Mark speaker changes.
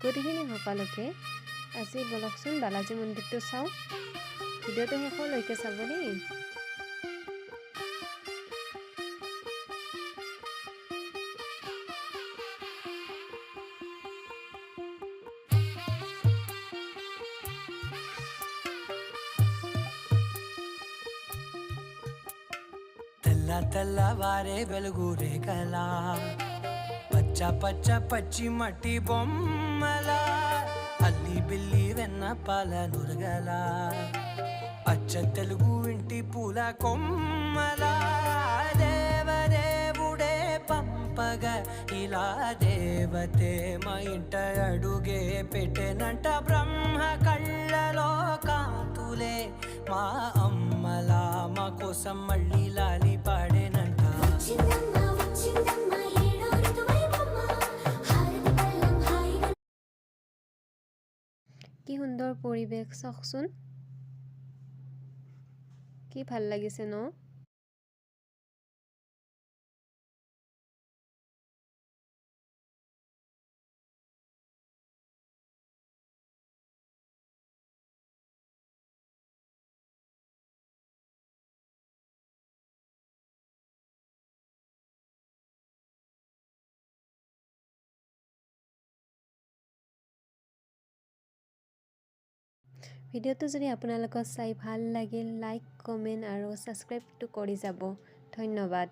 Speaker 1: গোটেইখিনি সকলোকে আজি বলকচোন বালাজী মন্দিৰটো চাওঁ। ভিডিঅ'টো শেষলৈকে চাব দেই।
Speaker 2: తెల్లవారే వెలుగురే కలా పచ్చ పచ్చ పచ్చి మట్టి బొమ్మల అల్లి బిల్లి వెన్న పాల నురగల అచ్చ తెలుగు ఇంటి పూల కొమ్మల దేవదేవుడే పంపగ ఇలా దేవతే మా ఇంట అడుగే పెట్టెనంట బ్రహ్మ కళ్ళలో కాంతులే మా అమ్మలా మా కోసం మళ్ళీ లాలి పాడేనంట
Speaker 1: কি সুন্দৰ পৰিৱেশ চাওকচোন, কি ভাল লাগিছে ন। ভিডিঅ'টো যদি আপোনালোকৰ চাই ভাল লাগিল লাইক কমেণ্ট আৰু ছাবস্ক্ৰাইবটো কৰি যাব। ধন্যবাদ।